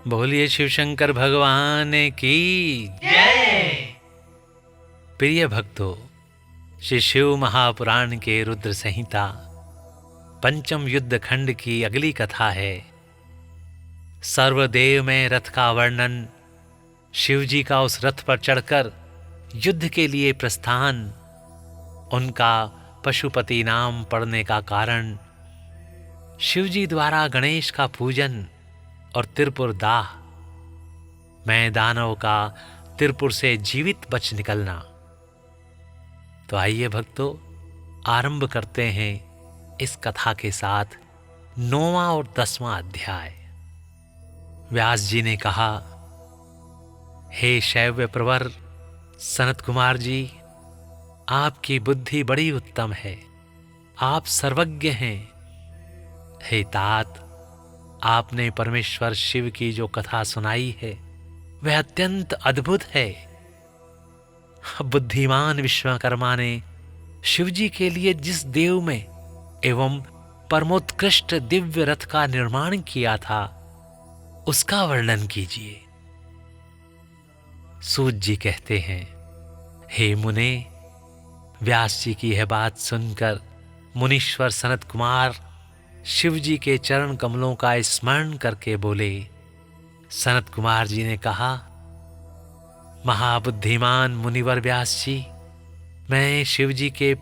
बोलिए शिव शंकर भगवान की जय। प्रिय भक्तों, श्री शिव महापुराण के रुद्र संहिता पंचम युद्ध खंड की अगली कथा है। सर्वदेव में रथ का वर्णन, शिवजी का उस रथ पर चढ़कर युद्ध के लिए प्रस्थान, उनका पशुपति नाम पड़ने का कारण, शिवजी द्वारा गणेश का पूजन और त्रिपुर दाह, मैं दानव का त्रिपुर से जीवित बच निकलना। तो आइए भक्तों, आरंभ करते हैं इस कथा के साथ 9वां और 10वां अध्याय। व्यास जी ने कहा, हे शैव्य प्रवर सनत कुमार जी, आपकी बुद्धि बड़ी उत्तम है, आप सर्वज्ञ हैं। हे तात, आपने परमेश्वर शिव की जो कथा सुनाई है वह अत्यंत अद्भुत है। बुद्धिमान विश्वकर्मा ने शिवजी के लिए जिस देव में एवं परमोत्कृष्ट दिव्य रथ का निर्माण किया था उसका वर्णन कीजिए। सूत जी कहते हैं, हे मुने, व्यास जी की यह बात सुनकर मुनीश्वर सनत कुमार शिवजी के चरण कमलों का स्मरण करके बोले। सनत कुमार जी ने कहा, महाबुद्धिमान मुनिवर व्यास जी, मैं शिवजी के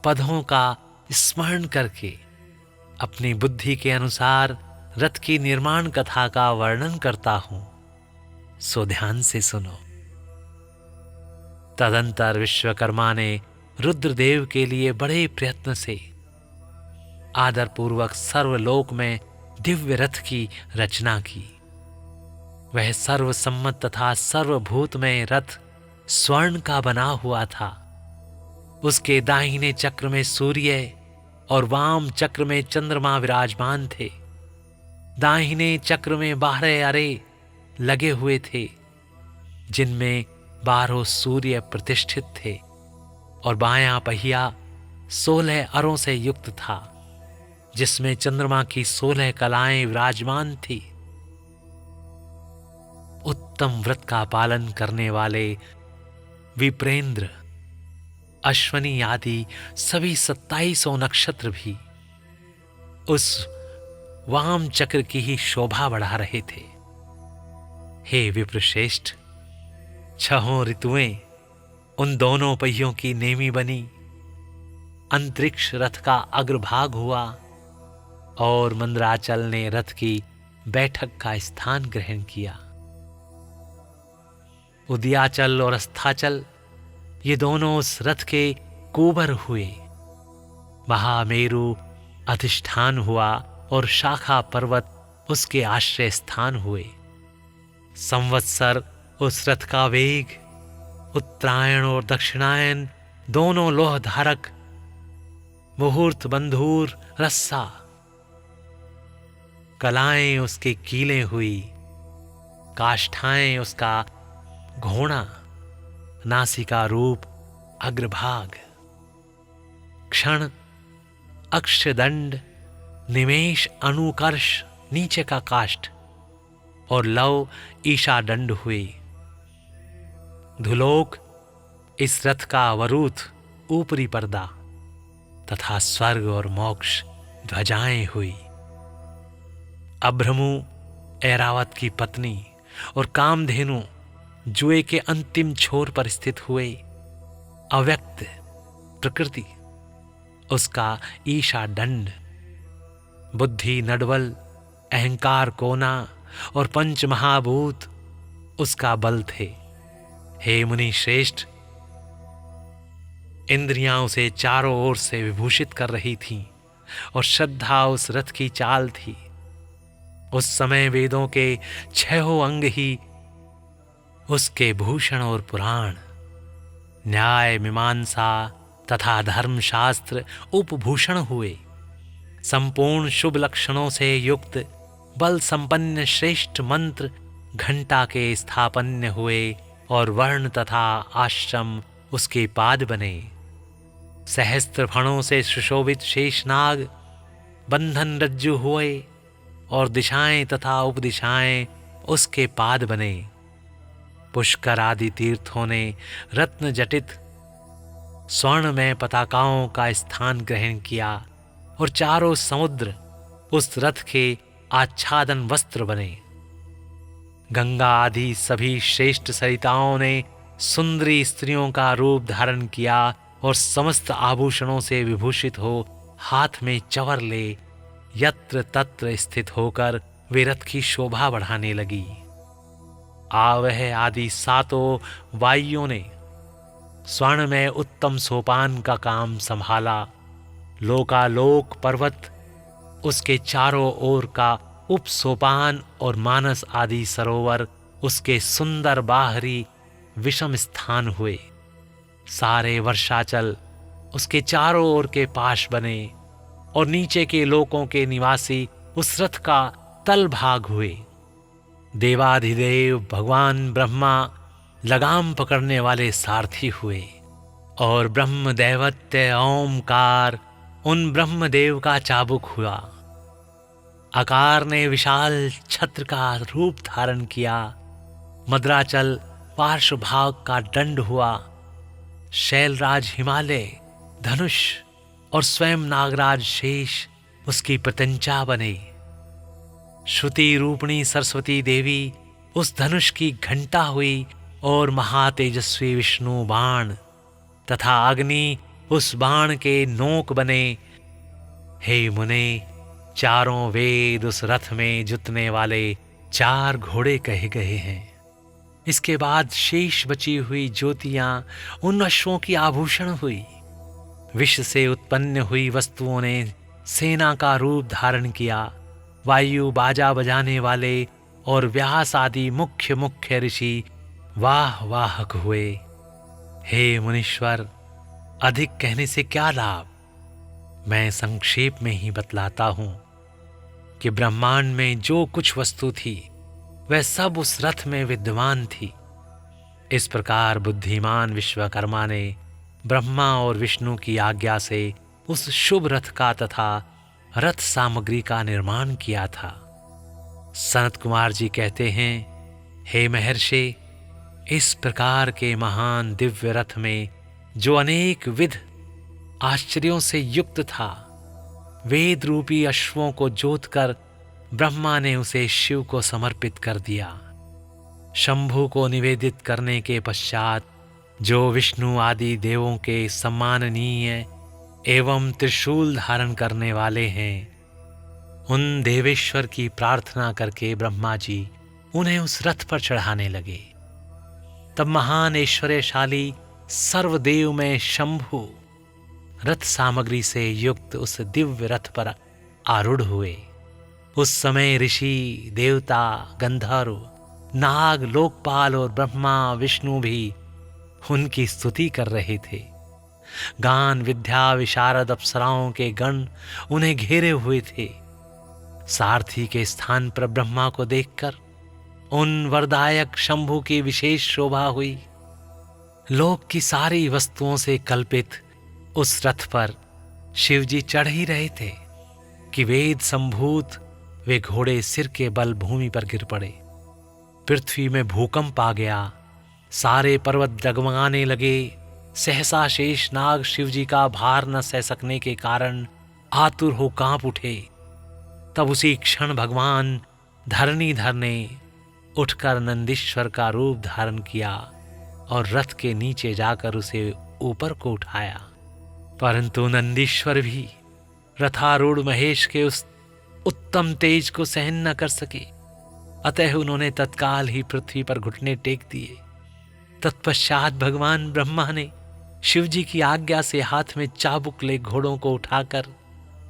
पदों का स्मरण करके अपनी बुद्धि के अनुसार रथ की निर्माण कथा का वर्णन करता हूं, सो ध्यान से सुनो। तदंतर विश्वकर्मा ने रुद्रदेव के लिए बड़े प्रयत्न से आदरपूर्वक सर्वलोक में दिव्य रथ की रचना की। वह सर्वसम्मत तथा सर्वभूतमय रथ स्वर्ण का बना हुआ था। उसके दाहिने चक्र में सूर्य और वाम चक्र में चंद्रमा विराजमान थे। दाहिने चक्र में 12 अरे लगे हुए थे, जिनमें 12 सूर्य प्रतिष्ठित थे, और बायां पहिया 16 अरों से युक्त था, जिसमें चंद्रमा की 16 कलाएं विराजमान थी। उत्तम व्रत का पालन करने वाले विप्रेंद्र, अश्वनी आदि सभी 27 नक्षत्र भी उस वाम चक्र की ही शोभा बढ़ा रहे थे। हे विप्रश्रेष्ठ, 6 ऋतुएं उन दोनों पहियों की नेमी बनी। अंतरिक्ष रथ का अग्रभाग हुआ और मंदराचल ने रथ की बैठक का स्थान ग्रहण किया। उदयाचल और अस्ताचल ये दोनों उस रथ के कुबर हुए। महामेरु अधिष्ठान हुआ और शाखा पर्वत उसके आश्रय स्थान हुए। संवत्सर उस रथ का वेग, उत्तरायण और दक्षिणायन दोनों लोह धारक, मुहूर्त बंधूर रस्सा, कलाएं उसके कीलें हुई, काष्ठाएं उसका घोड़ा, नासिका रूप अग्रभाग, क्षण अक्षदंड, निमेष अनुकर्ष नीचे का काष्ठ, और लव ईशा दंड हुई। धुलोक इस रथ का वरूथ ऊपरी पर्दा, तथा स्वर्ग और मोक्ष ध्वजाएं हुई। अभ्रमु ऐरावत की पत्नी और कामधेनु जुए के अंतिम छोर पर स्थित हुए। अव्यक्त प्रकृति उसका ईशा दंड, बुद्धि नडवल, अहंकार कोना और पंच महाभूत उसका बल थे। हे मुनि श्रेष्ठ, इंद्रियां उसे चारों ओर से विभूषित कर रही थीं और श्रद्धा उस रथ की चाल थी। उस समय वेदों के 6 अंग ही उसके भूषण और पुराण, न्याय मीमांसा तथा धर्मशास्त्र उपभूषण हुए। संपूर्ण शुभ लक्षणों से युक्त बल संपन्न श्रेष्ठ मंत्र घंटा के स्थापन्य हुए और वर्ण तथा आश्रम उसके पाद बने। सहस्त्र फणों से सुशोभित शेषनाग बंधन रज्जु हुए, और दिशाएं तथा उपदिशाएं उसके पाद बने। पुष्कर आदि तीर्थों ने रत्न जटित स्वर्ण में पताकाओं का स्थान ग्रहण किया और चारों समुद्र उस रथ के आच्छादन वस्त्र बने। गंगा आदि सभी श्रेष्ठ सरिताओं ने सुंदरी स्त्रियों का रूप धारण किया और समस्त आभूषणों से विभूषित हो हाथ में चंवर ले यत्र तत्र स्थित होकर वे रथ की शोभा बढ़ाने लगी। आवह आदि सातों वायुओं ने स्वर्ण में उत्तम सोपान का काम संभाला। लोकालोक पर्वत उसके चारों ओर का उप सोपान और मानस आदि सरोवर उसके सुंदर बाहरी विषम स्थान हुए। सारे वर्षाचल उसके चारों ओर के पाश बने और नीचे के लोकों के निवासी उस रथ का तल भाग हुए। देवाधिदेव भगवान ब्रह्मा लगाम पकड़ने वाले सारथी हुए और ब्रह्म दैवत्य ओमकार उन ब्रह्मदेव का चाबुक हुआ। आकार ने विशाल छत्र का रूप धारण किया। मद्राचल पार्श्व भाग का दंड हुआ। शैलराज हिमालय धनुष और स्वयं नागराज शेष उसकी प्रत्यंचा बने। श्रुति रूपणी सरस्वती देवी उस धनुष की घंटा हुई और महातेजस्वी विष्णु बाण तथा अग्नि उस बाण के नोक बने। हे मुने, चारों वेद उस रथ में जुतने वाले 4 घोड़े कहे गए हैं। इसके बाद शेष बची हुई ज्योतियां उन अश्वों की आभूषण हुई। विष से उत्पन्न हुई वस्तुओं ने सेना का रूप धारण किया। वायु बाजा बजाने वाले और व्यास आदि मुख्य मुख्य ऋषि वाह वाहक हुए। हे मुनीश्वर, अधिक कहने से क्या लाभ, मैं संक्षेप में ही बतलाता हूं कि ब्रह्मांड में जो कुछ वस्तु थी वह सब उस रथ में विद्यमान थी। इस प्रकार बुद्धिमान विश्वकर्मा ने ब्रह्मा और विष्णु की आज्ञा से उस शुभ रथ का तथा रथ सामग्री का निर्माण किया था। सनत कुमार जी कहते हैं, हे महर्षि, इस प्रकार के महान दिव्य रथ में जो अनेक विध आश्चर्यों से युक्त था, वेद रूपी अश्वों को जोतकर ब्रह्मा ने उसे शिव को समर्पित कर दिया। शंभु को निवेदित करने के पश्चात जो विष्णु आदि देवों के सम्माननीय एवं त्रिशूल धारण करने वाले हैं, उन देवेश्वर की प्रार्थना करके ब्रह्मा जी उन्हें उस रथ पर चढ़ाने लगे। तब महान ऐश्वर्यशाली सर्वदेव में शंभु रथ सामग्री से युक्त उस दिव्य रथ पर आरूढ़ हुए। उस समय ऋषि, देवता, गंधर्व, नाग, लोकपाल और ब्रह्मा विष्णु भी उनकी स्तुति कर रहे थे। गान विद्या विशारद अप्सराओं के गण उन्हें घेरे हुए थे। सारथी के स्थान पर ब्रह्मा को देखकर उन वरदायक शंभु की विशेष शोभा हुई। लोक की सारी वस्तुओं से कल्पित उस रथ पर शिवजी चढ़ ही रहे थे कि वेद संभूत वे घोड़े सिर के बल भूमि पर गिर पड़े। पृथ्वी में भूकंप आ गया। सारे पर्वत डगमगाने लगे। सहसा शेष नाग शिवजी का भार न सह सकने के कारण आतुर हो कांप उठे। तब उसी क्षण भगवान धरणीधर ने उठकर नंदीश्वर का रूप धारण किया और रथ के नीचे जाकर उसे ऊपर को उठाया। परंतु नंदीश्वर भी रथारूढ़ महेश के उस उत्तम तेज को सहन न कर सके। अतः उन्होंने तत्काल ही पृथ्वी पर घुटने टेक दिए। तत्पश्चात भगवान ब्रह्मा ने शिवजी की आज्ञा से हाथ में चाबुक ले घोड़ों को उठाकर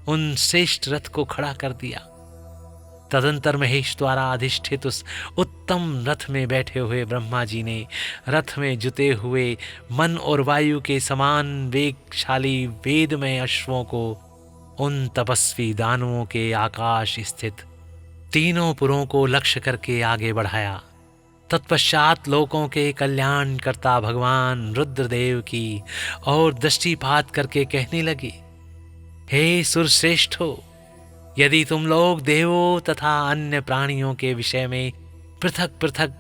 उन श्रेष्ठ रथ को खड़ा कर दिया। तदंतर महेश द्वारा अधिष्ठित उस उत्तम रथ में बैठे हुए ब्रह्मा जी ने रथ में जुते हुए मन और वायु के समान वेगशाली वेदमय अश्वों को उन तपस्वी दानवों के आकाश स्थित तीनों पुरों को लक्ष्य करके आगे बढ़ाया। तत्पश्चात लोकों के कल्याण करता भगवान रुद्रदेव की और दृष्टिपात करके कहने लगे, हे सुरश्रेष्ठो, यदि तुम लोग देवों तथा अन्य प्राणियों के विषय में पृथक पृथक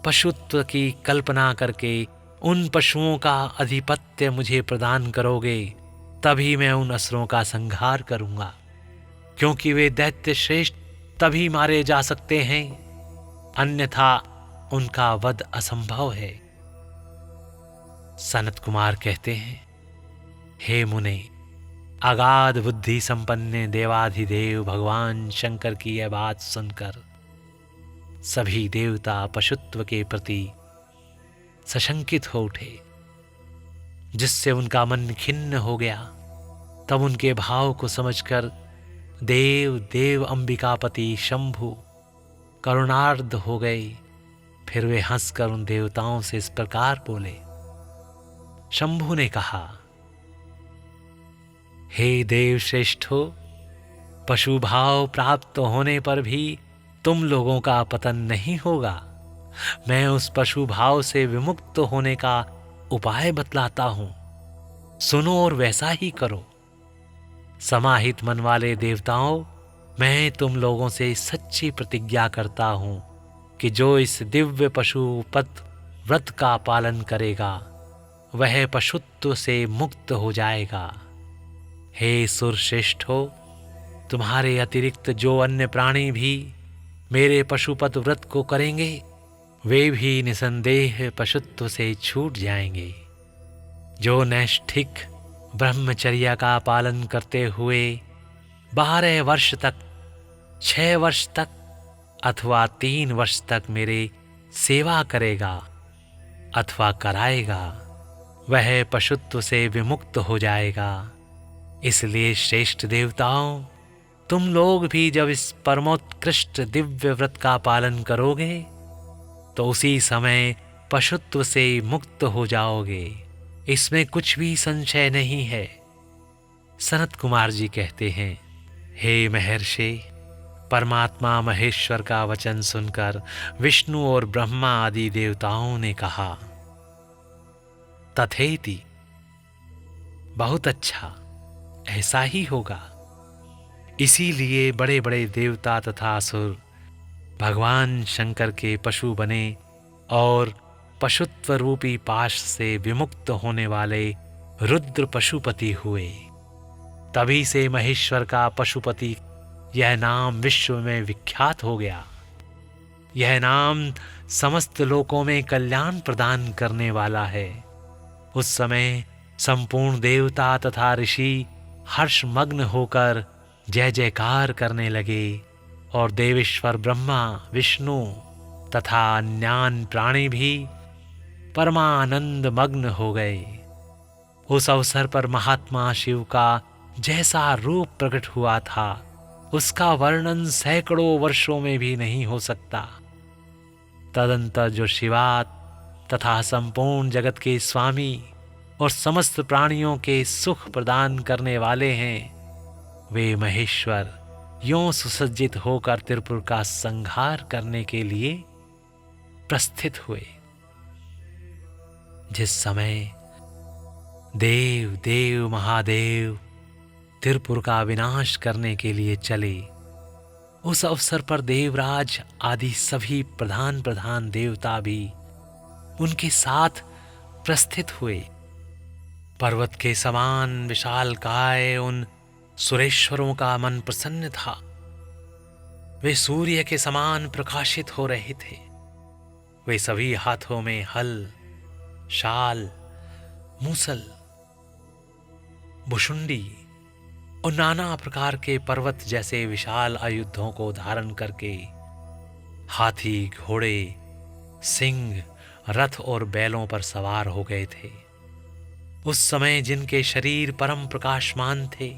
पशुत्व की कल्पना करके उन पशुओं का अधिपत्य मुझे प्रदान करोगे, तभी मैं उन असुरों का संहार करूंगा, क्योंकि वे दैत्य श्रेष्ठ तभी मारे जा सकते हैं, अन्यथा उनका वध असंभव है। सनत कुमार कहते हैं, हे मुने, अगाध बुद्धि संपन्न देवाधिदेव भगवान शंकर की यह बात सुनकर सभी देवता पशुत्व के प्रति सशंकित हो उठे, जिससे उनका मन खिन्न हो गया। तब उनके भाव को समझकर देव अंबिकापति शंभु करुणार्ध हो गए। फिर वे हंसकर उन देवताओं से इस प्रकार बोले। शंभु ने कहा, हे देव श्रेष्ठो, पशु भाव प्राप्त होने पर भी तुम लोगों का पतन नहीं होगा। मैं उस पशु भाव से विमुक्त होने का उपाय बतलाता हूं, सुनो और वैसा ही करो। समाहित मन वाले देवताओं, मैं तुम लोगों से सच्ची प्रतिज्ञा करता हूं कि जो इस दिव्य पशुपत व्रत का पालन करेगा वह पशुत्व से मुक्त हो जाएगा। हे सुरश्रेष्ठो, तुम्हारे अतिरिक्त जो अन्य प्राणी भी मेरे पशुपत व्रत को करेंगे वे भी निसंदेह पशुत्व से छूट जाएंगे। जो नैष्ठिक ब्रह्मचर्या का पालन करते हुए 12 वर्ष तक, 6 वर्ष तक अथवा 3 वर्ष तक मेरे सेवा करेगा अथवा कराएगा, वह पशुत्व से विमुक्त हो जाएगा। इसलिए श्रेष्ठ देवताओं, तुम लोग भी जब इस परमोत्कृष्ट दिव्य व्रत का पालन करोगे तो उसी समय पशुत्व से मुक्त हो जाओगे, इसमें कुछ भी संशय नहीं है। सनत कुमार जी कहते हैं, हे महर्षि, परमात्मा महेश्वर का वचन सुनकर विष्णु और ब्रह्मा आदि देवताओं ने कहा, तथेति, बहुत अच्छा, ऐसा ही होगा। इसीलिए बड़े बड़े देवता तथा असुर भगवान शंकर के पशु बने और पशुत्व रूपी पाश से विमुक्त होने वाले रुद्र पशुपति हुए। तभी से महेश्वर का पशुपति यह नाम विश्व में विख्यात हो गया। यह नाम समस्त लोकों में कल्याण प्रदान करने वाला है। उस समय संपूर्ण देवता तथा ऋषि हर्षमग्न होकर जय जयकार करने लगे और देवेश्वर ब्रह्मा, विष्णु तथा अन्यान प्राणी भी परमानंद मग्न हो गए। उस अवसर पर महात्मा शिव का जैसा रूप प्रकट हुआ था उसका वर्णन सैकड़ों वर्षों में भी नहीं हो सकता। तदंतर जो शिवात तथा संपूर्ण जगत के स्वामी और समस्त प्राणियों के सुख प्रदान करने वाले हैं, वे महेश्वर यों सुसज्जित होकर त्रिपुर का संहार करने के लिए प्रस्थित हुए। जिस समय देव महादेव त्रिपुर का विनाश करने के लिए चले, उस अवसर पर देवराज आदि सभी प्रधान देवता भी उनके साथ प्रस्थित हुए। पर्वत के समान विशालकाय उन सुरेश्वरों का मन प्रसन्न था। वे सूर्य के समान प्रकाशित हो रहे थे। वे सभी हाथों में हल, शाल, मूसल, भुशुंडी और नाना प्रकार के पर्वत जैसे विशाल आयुधों को धारण करके हाथी, घोड़े, सिंह, रथ और बैलों पर सवार हो गए थे। उस समय जिनके शरीर परम प्रकाशमान थे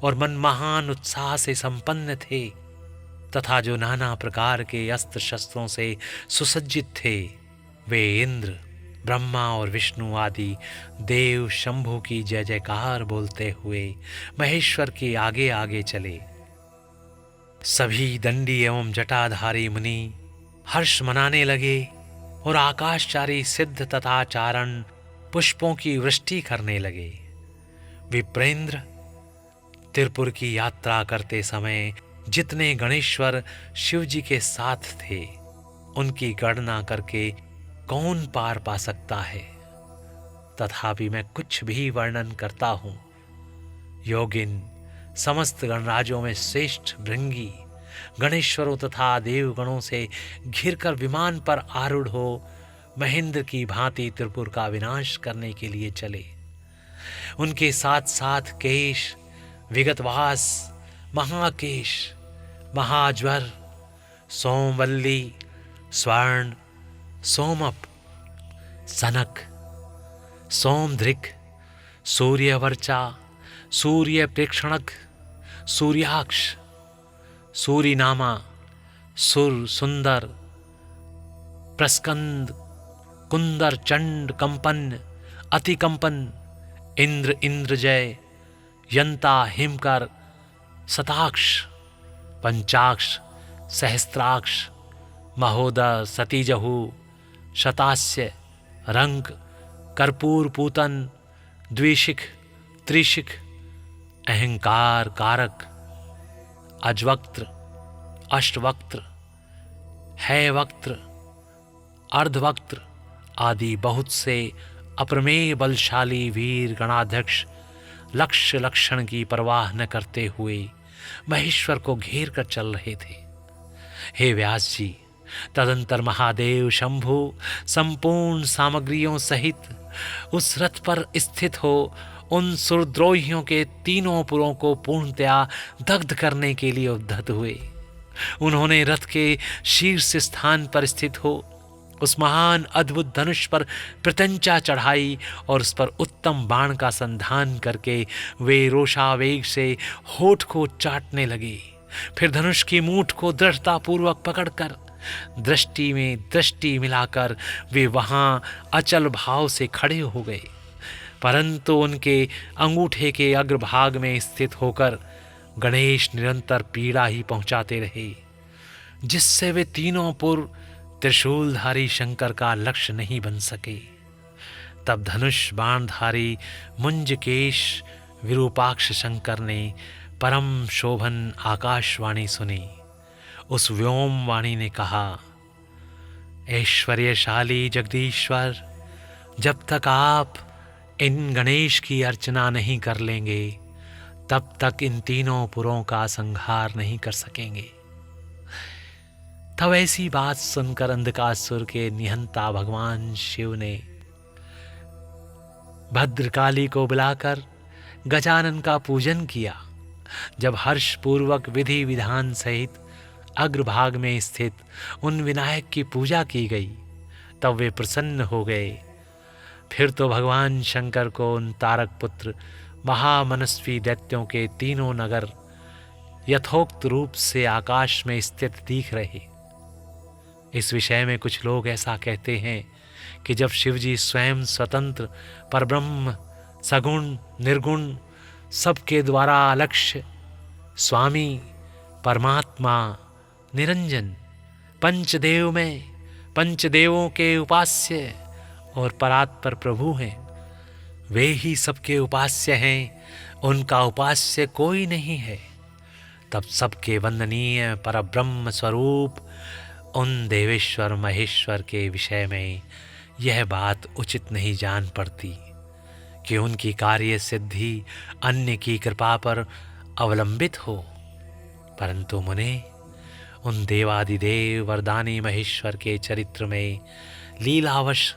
और मन महान उत्साह से संपन्न थे तथा जो नाना प्रकार के अस्त्र शस्त्रों से सुसज्जित थे, वे इंद्र, ब्रह्मा और विष्णु आदि देव शंभु की जय जयकार बोलते हुए महेश्वर के आगे आगे चले। सभी दंडी एवं जटाधारी मुनि हर्ष मनाने लगे और आकाशचारी सिद्ध तथा चारण पुष्पों की वृष्टि करने लगे। विप्रेंद्र त्रिपुर की यात्रा करते समय जितने गणेश्वर शिव जी के साथ थे, उनकी गणना करके कौन पार पा सकता है। तथापि मैं कुछ भी वर्णन करता हूँ। योगिन समस्त गणराजों में श्रेष्ठ भृंगी गणेश्वरों तथा देवगणों से घिरकर विमान पर आरूढ़ हो महेंद्र की भांति त्रिपुर का विनाश करने के लिए चले। उनके साथ साथ केश, विगतवास, महाकेश, महाज्वर, सोमवल्ली, स्वर्ण, सोमप, सनक, सोमधृक, सूर्यवर्चा, सूर्य प्रेक्षणक, सूर्याक्ष, सूरीनामा, सुर, सुंदर, प्रस्कंद, कुंदर, चंड, कंपन, अतिकंपन, इंद्र, इंद्रजय, यंता, हिमकर, शताक्ष, पंचाक्ष, सहस्त्राक्ष, महोदय, सतीजहु, शतास्य, रंक, कर्पूर, पूतन, द्विशिख, त्रिशिख, अहंकार कारक, अजवक्त्र, अष्टवक्त्र, हैवक्त्र, अर्धवक्त्र आदि बहुत से अप्रमेय बलशाली वीर गणाध्यक्ष लक्ष्य लक्षण की परवाह न करते हुए महेश्वर को घेर कर चल रहे थे। हे व्यास जी, तदंतर महादेव शंभु संपूर्ण सामग्रियों सहित उस रथ पर स्थित हो उन सुरद्रोहियों के तीनों पुरों को पूर्णतया दग्ध करने के लिए उद्धत हुए। उन्होंने रथ के शीर्ष स्थान पर स्थित हो उस महान अद्भुत धनुष पर प्रत्यंचा चढ़ाई और उस पर उत्तम बाण का संधान करके वे रोषावेग से होठ को चाटने लगे। फिर धनुष की मूठ को दृढ़ता पूर्वक पकड़कर दृष्टि में दृष्टि मिलाकर वे वहां अचल भाव से खड़े हो गए। परंतु उनके अंगूठे के अग्रभाग में स्थित होकर गणेश निरंतर पीड़ा ही पहुंचाते रहे, जिससे वे तीनों पुर त्रिशूलधारी शंकर का लक्ष्य नहीं बन सके। तब धनुष बाणधारी मुंजकेश विरूपाक्ष शंकर ने परम शोभन आकाशवाणी सुनी। उस व्योम वाणी ने कहा, ऐश्वर्यशाली जगदीश्वर, जब तक आप इन गणेश की अर्चना नहीं कर लेंगे तब तक इन तीनों पुरों का संहार नहीं कर सकेंगे। तब ऐसी बात सुनकर अंधकासुर के निहंता भगवान शिव ने भद्रकाली को बुलाकर गजानन का पूजन किया। जब हर्षपूर्वक विधि विधान सहित अग्रभाग में स्थित उन विनायक की पूजा की गई, तब वे प्रसन्न हो गए। फिर तो भगवान शंकर को उन तारक पुत्र महामनस्वी दैत्यों के तीनों नगर यथोक्त रूप से आकाश में स्थित दिख रहे। इस विषय में कुछ लोग ऐसा कहते हैं कि जब शिवजी स्वयं स्वतंत्र परब्रह्म सगुण निर्गुण सबके द्वारा अलक्ष्य स्वामी परमात्मा निरंजन पंचदेव में पंचदेवों के उपास्य और परात्पर प्रभु हैं, वे ही सबके उपास्य हैं, उनका उपास्य कोई नहीं है, तब सबके वंदनीय परब्रह्म स्वरूप उन देवेश्वर महेश्वर के विषय में यह बात उचित नहीं जान पड़ती कि उनकी कार्य सिद्धि अन्य की कृपा पर अवलंबित हो। परंतु मुने, उन देवादिदेव वरदानी महेश्वर के चरित्र में लीलावश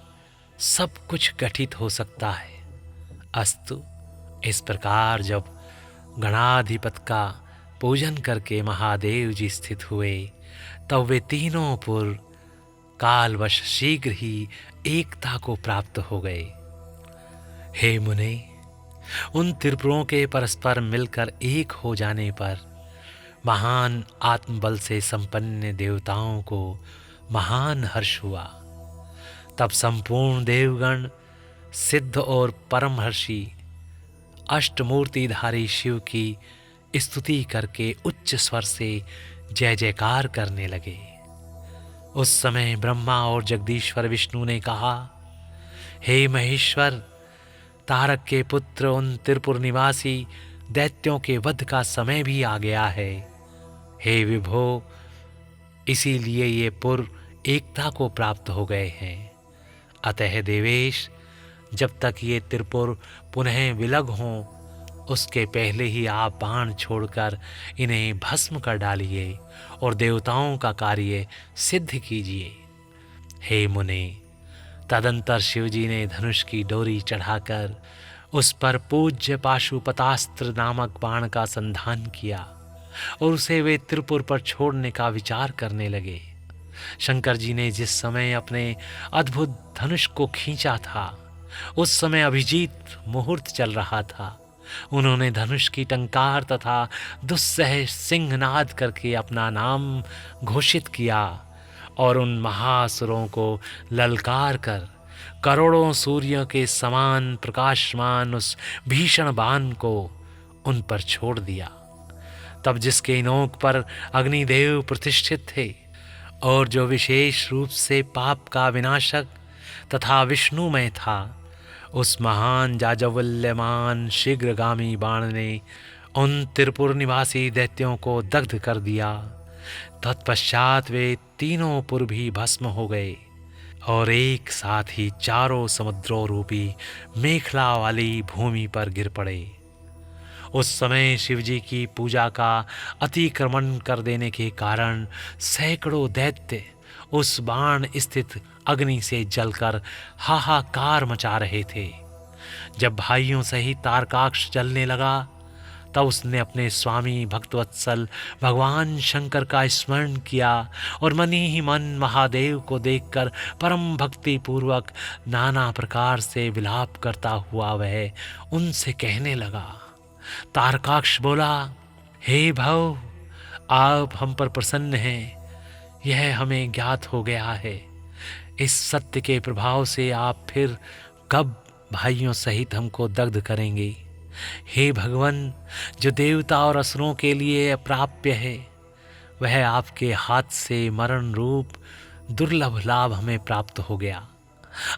सब कुछ घटित हो सकता है। अस्तु, इस प्रकार जब गणाधिपत का पूजन करके महादेव जी स्थित हुए, तब वे तीनों पुर कालवश शीघ्र ही एकता को प्राप्त हो गए। हे मुने, उन त्रिपुरों के परस्पर मिलकर एक हो जाने पर महान आत्मबल से संपन्न देवताओं को महान हर्ष हुआ। तब संपूर्ण देवगण सिद्ध और परमहर्षि अष्टमूर्तिधारी शिव की स्तुति करके उच्च स्वर से जय जयकार करने लगे। उस समय ब्रह्मा और जगदीश्वर विष्णु ने कहा, हे महेश्वर, तारक के पुत्र उन त्रिपुर निवासी दैत्यों के वध का समय भी आ गया है। हे विभो, इसीलिए ये पुर एकता को प्राप्त हो गए हैं। अतः देवेश, जब तक ये त्रिपुर पुनः विलग हों, उसके पहले ही आप बाण छोड़कर इन्हें भस्म कर डालिए और देवताओं का कार्य सिद्ध कीजिए। हे मुने, तदंतर शिवजी ने धनुष की डोरी चढ़ाकर उस पर पूज्य पाशुपतास्त्र नामक बाण का संधान किया और उसे वे त्रिपुर पर छोड़ने का विचार करने लगे। शंकर जी ने जिस समय अपने अद्भुत धनुष को खींचा था, उस समय अभिजीत मुहूर्त चल रहा था। उन्होंने धनुष की टंकार तथा दुस्सह सिंहनाद करके अपना नाम घोषित किया और उन महासुरों को ललकार कर करोड़ों सूर्यों के समान प्रकाशमान उस भीषण बाण को उन पर छोड़ दिया। तब जिसके नोक पर अग्निदेव प्रतिष्ठित थे और जो विशेष रूप से पाप का विनाशक तथा विष्णुमय था, उस महान जाज्वल्यमान शीघ्रगामी बाण ने उन त्रिपुर निवासी दैत्यों को दग्ध कर दिया। तत्पश्चात वे तीनों पुर भी भस्म हो गए और एक साथ ही चारों समुद्रों रूपी मेखला वाली भूमि पर गिर पड़े। उस समय शिवजी की पूजा का अतिक्रमण कर देने के कारण सैकड़ों दैत्य उस बाण स्थित अग्नि से जलकर हाहाकार मचा रहे थे। जब भाइयों सहित तारकाक्ष जलने लगा, तब उसने अपने स्वामी भक्तवत्सल भगवान शंकर का स्मरण किया और मन ही मन महादेव को देखकर परम भक्ति पूर्वक नाना प्रकार से विलाप करता हुआ वह उनसे कहने लगा। तारकाक्ष बोला, हे भव, आप हम पर प्रसन्न हैं, यह हमें ज्ञात हो गया है। इस सत्य के प्रभाव से आप फिर कब भाइयों सहित हमको दग्ध करेंगे? हे भगवान, जो देवता और असुरों के लिए अप्राप्य है, वह आपके हाथ से मरण रूप दुर्लभ लाभ हमें प्राप्त हो गया।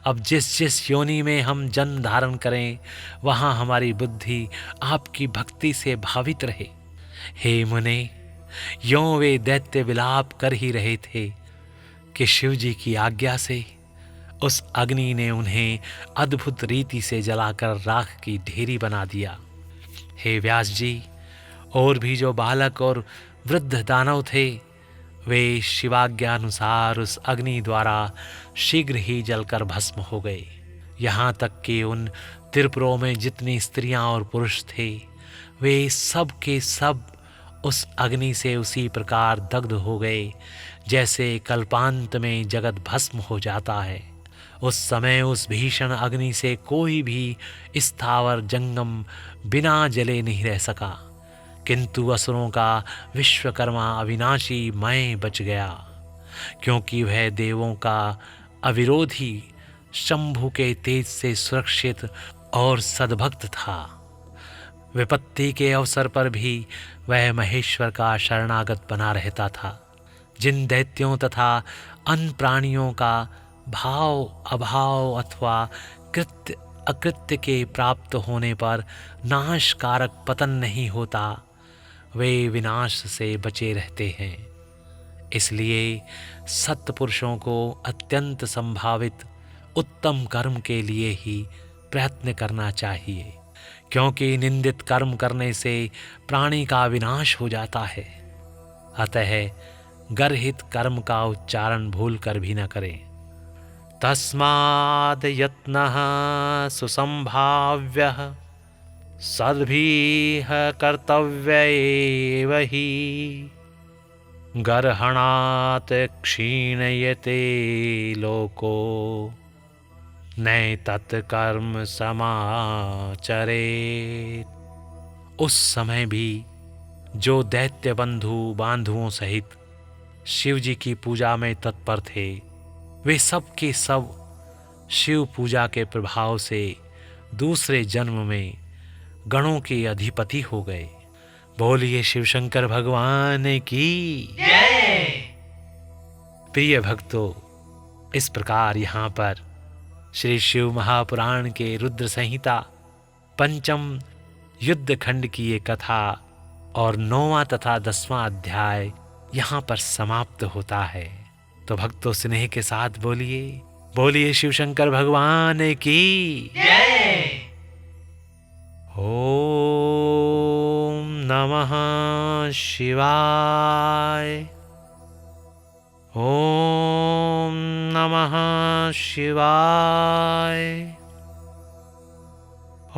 अब जिस जिस योनि में हम जन्म धारण करें, वहाँ हमारी बुद्धि आपकी भक्ति से भावित रहे। हे मुने, यों वे दैत्य विलाप कर ही रहे थे कि शिवजी की आज्ञा से उस अग्नि ने उन्हें अद्भुत रीति से जलाकर राख की ढेरी बना दिया। हे व्यास जी, और भी जो बालक और वृद्ध दानव थे, वे शिवाज्ञानुसार उस अग्नि द्वारा शीघ्र ही जलकर भस्म हो गए। यहाँ तक कि उन त्रिपुरों में जितनी स्त्रियां और पुरुष थे, वे सब के सब उस अग्नि से उसी प्रकार दग्ध हो गए जैसे कल्पांत में जगत भस्म हो जाता है। उस समय उस भीषण अग्नि से कोई भी स्थावर जंगम बिना जले नहीं रह सका, किंतु असुरों का विश्वकर्मा अविनाशी मय बच गया, क्योंकि वह देवों का अविरोधी शंभु के तेज से सुरक्षित और सद्भक्त था। विपत्ति के अवसर पर भी वह महेश्वर का शरणागत बना रहता था। जिन दैत्यों तथा अन्य प्राणियों का भाव अभाव अथवा कृत्य अकृत्य के प्राप्त होने पर नाशकारक पतन नहीं होता, वे विनाश से बचे रहते हैं। इसलिए सत्पुरुषों को अत्यंत संभावित उत्तम कर्म के लिए ही प्रयत्न करना चाहिए, क्योंकि निंदित कर्म करने से प्राणी का विनाश हो जाता है। अतः गर्हित कर्म का उच्चारण भूल कर भी न करें। तस्माद् यत्नः सुसंभाव्यः सद्भिः कर्तव्य एव हि गर्हणात् क्षीणयते लोको नैतत् कर्म समाचरेत्। उस समय भी जो दैत्य बंधु बांधुओं सहित शिव जी की पूजा में तत्पर थे, वे सब के सब शिव पूजा के प्रभाव से दूसरे जन्म में गणों के अधिपति हो गए। बोलिए शिव शंकर भगवान की जय। प्रिय भक्तों, इस प्रकार यहाँ पर श्री शिव महापुराण के रुद्र संहिता पंचम युद्ध खंड की ये कथा और 9वां तथा 10वां अध्याय यहाँ पर समाप्त होता है। तो भक्तों स्नेह के साथ बोलिए, बोलिए शिव शंकर भगवान की जय। ओम नमः शिवाय। ओम नमः शिवाय।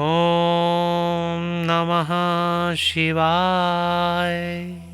ओम नमः शिवाय।